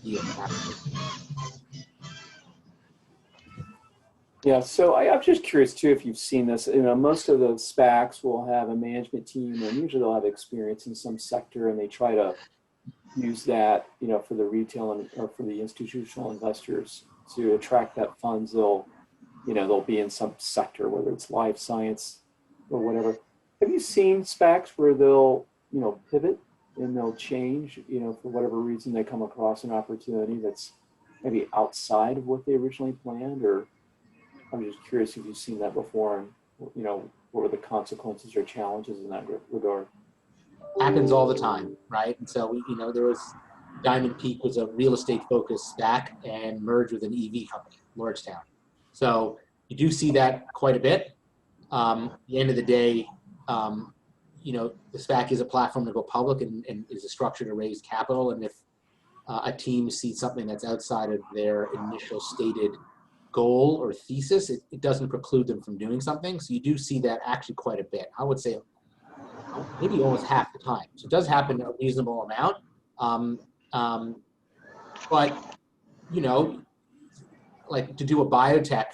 deals. Yeah, so I'm just curious too if you've seen this. Most of the SPACs will have a management team, and usually they'll have experience in some sector, and they try to use that, for the retail or for the institutional investors to attract that funds. They'll be in some sector, whether it's life science or whatever. Have you seen SPACs where they'll, pivot and they'll change, for whatever reason they come across an opportunity that's maybe outside of what they originally planned? Or I'm just curious if you've seen that before, and, what are the consequences or challenges in that regard? Happens all the time, right? And so, there was Diamond Peak was a real estate focused SPAC and merged with an EV company, Lordstown. So you do see that quite a bit. At the end of the day, the SPAC is a platform to go public and is a structure to raise capital. And if a team sees something that's outside of their initial stated goal or thesis, it doesn't preclude them from doing something. So you do see that actually quite a bit. I would say maybe almost half the time. So it does happen a reasonable amount. But, like to do a biotech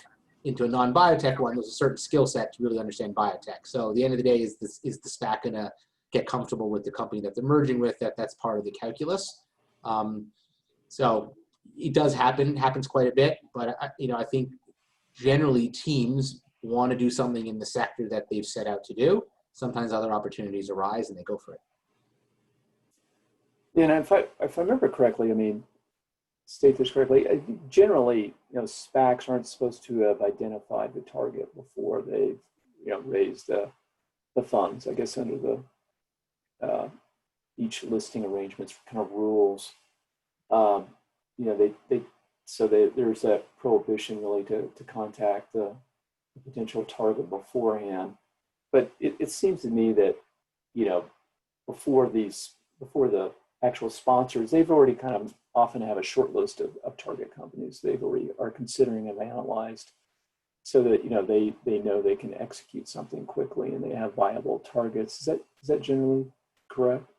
into a non-biotech one, there's a certain skill set to really understand biotech. So at the end of the day, is the SPAC going to get comfortable with the company that they're merging with? That's part of the calculus. So it does happens quite a bit, but I think generally teams want to do something in the sector that they've set out to do. Sometimes other opportunities arise and they go for it. And if I remember correctly, state this correctly, I think generally, SPACs aren't supposed to have identified the target before they've, raised the funds. I guess under the each listing arrangements kind of rules, they so there's that prohibition really to contact the potential target beforehand. But it seems to me that, before the actual sponsors, they've already kind of often have a short list of target companies they've already are considering and analyzed, so that they know they can execute something quickly and they have viable targets. Is that generally correct?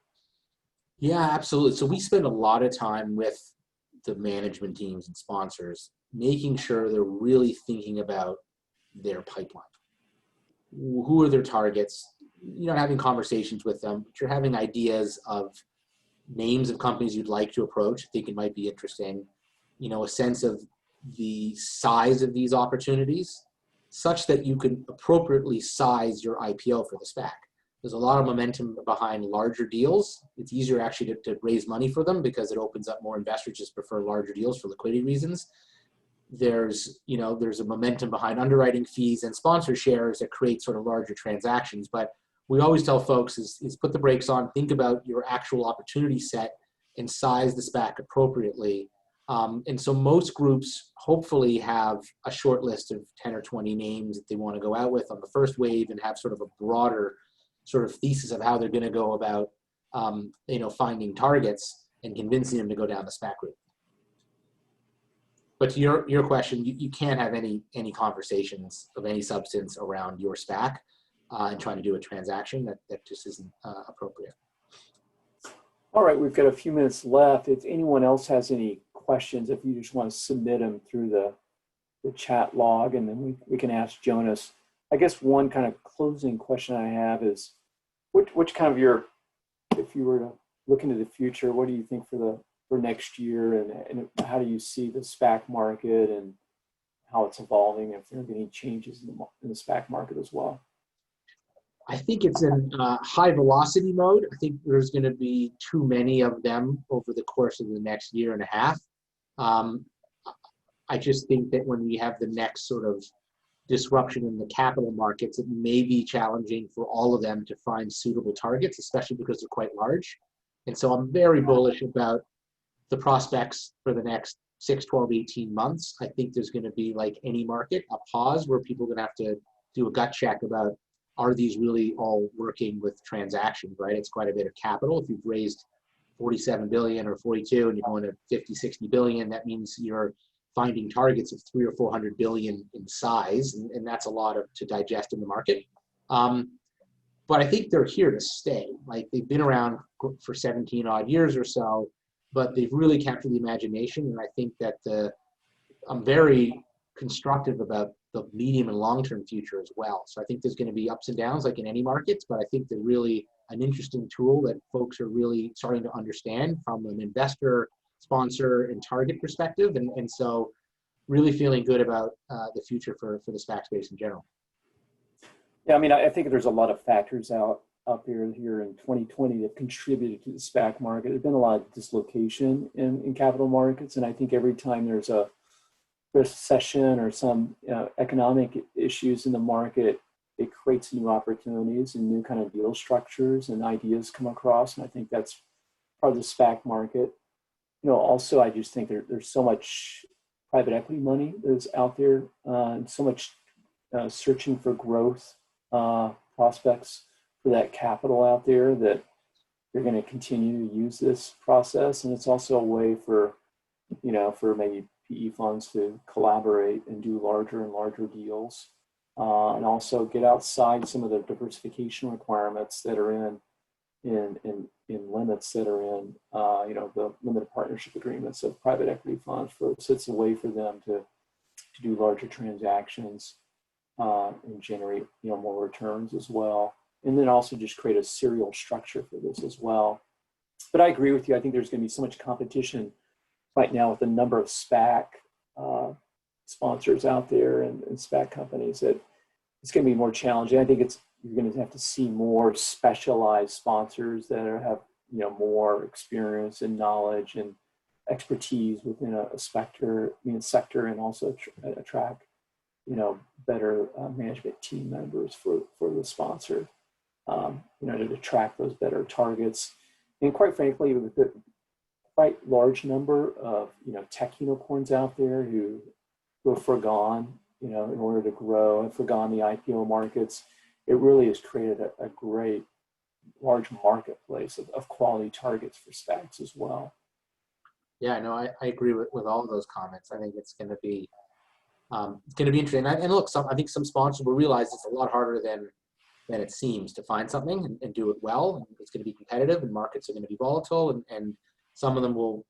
Yeah, absolutely. So we spend a lot of time with the management teams and sponsors, making sure they're really thinking about their pipeline. Who are their targets? You're not having conversations with them, but you're having ideas of names of companies you'd like to approach, think it might be interesting, a sense of the size of these opportunities such that you can appropriately size your IPO for the SPAC. There's a lot of momentum behind larger deals. It's easier actually to raise money for them because it opens up more investors just prefer larger deals for liquidity reasons. There's a momentum behind underwriting fees and sponsor shares that create sort of larger transactions. But we always tell folks is put the brakes on, think about your actual opportunity set and size the SPAC appropriately. And so most groups hopefully have a short list of 10 or 20 names that they want to go out with on the first wave and have sort of a broader sort of thesis of how they're going to go about, finding targets and convincing them to go down the SPAC route. But to your question, you can't have any conversations of any substance around your SPAC and trying to do a transaction. That just isn't appropriate. All right, we've got a few minutes left. If anyone else has any questions, if you just want to submit them through the chat log, and then we can ask Jonas. I guess one kind of closing question I have is, which kind of if you were to look into the future, what do you think for next year, and how do you see the SPAC market and how it's evolving, if there are any changes in the SPAC market as well? I think it's in high velocity mode. I think there's going to be too many of them over the course of the next year and a half. I just think that when we have the next sort of disruption in the capital markets, it may be challenging for all of them to find suitable targets, especially because they're quite large. And so I'm very bullish about the prospects for the next 6, 12, 18 months. I think there's going to be, like any market, a pause where people are going to have to do a gut check about, are these really all working with transactions, right? It's quite a bit of capital. If you've raised 47 billion or 42 and you're going to 50, 60 billion, that means you're finding targets of 300 or 400 billion in size, and that's a lot to digest in the market. But I think they're here to stay. Like, they've been around for 17 odd years or so, but they've really captured the imagination. And I think that I'm very constructive about the medium and long-term future as well. So I think there's going to be ups and downs like in any markets, but I think they're really an interesting tool that folks are really starting to understand from an investor, sponsor, and target perspective. And so really feeling good about the future for the SPAC space in general. Yeah, I mean, I think there's a lot of factors out there here in 2020 that contributed to the SPAC market. There's been a lot of dislocation in capital markets, and I think every time there's a recession or some economic issues in the market, it creates new opportunities and new kind of deal structures and ideas come across, and I think that's part of the SPAC market. Also, I just think there's so much private equity money that's out there, and so much searching for growth prospects for that capital out there, that they're going to continue to use this process. And it's also a way for maybe PE funds to collaborate and do larger and larger deals, and also get outside some of the diversification requirements that are in limits that are in the limited partnership agreements of private equity funds. So it's a way for them to do larger transactions and generate more returns as well, and then also just create a serial structure for this as well. But I agree with you. I think there's going to be so much competition right now with the number of SPAC sponsors out there and SPAC companies that it's going to be more challenging. I think you're going to have to see more specialized sponsors that have more experience and knowledge and expertise within a sector, and also attract better management team members for the sponsor, to attract those better targets. And quite frankly, quite large number of, tech unicorns out there who have forgone, in order to grow and forgone the IPO markets. It really has created a great large marketplace of quality targets for SPACs as well. Yeah, no, I agree with all of those comments. I think it's going to be interesting. And look, I think some sponsors will realize it's a lot harder than it seems to find something and do it well. It's going to be competitive, and markets are going to be volatile, and some of them will,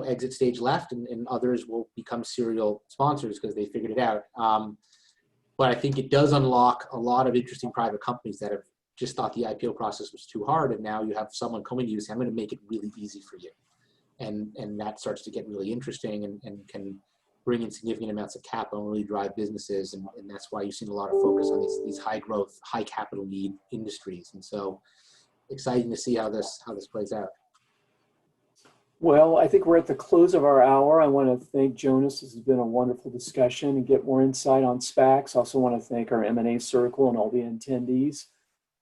exit stage left, and others will become serial sponsors because they figured it out. But I think it does unlock a lot of interesting private companies that have just thought the IPO process was too hard, and now you have someone coming to you saying, I'm going to make it really easy for you. And that starts to get really interesting and can bring in significant amounts of capital and really drive businesses. And that's why you've seen a lot of focus on these high growth, high capital need industries. And so exciting to see how this plays out. Well, I think we're at the close of our hour. I want to thank Jonas. This has been a wonderful discussion and get more insight on SPACs. I also want to thank our M&A Circle and all the attendees,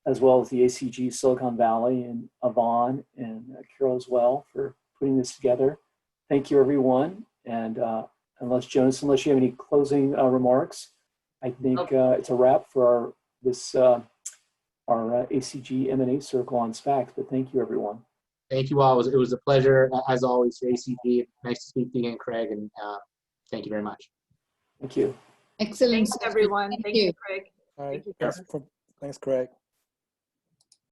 as well as the ACG Silicon Valley and Yvonne and Carol as well for putting this together. Thank you, everyone. And unless you have any closing remarks, I think it's a wrap for our ACG M&A Circle on SPACs. But thank you, everyone. Thank you all. It was a pleasure, as always, ACG. Nice to speak to you again, Craig, and thank you very much. Thank you. Excellent. Thanks, everyone. Thank you, Craig. All right. Thank you. Thanks, Craig.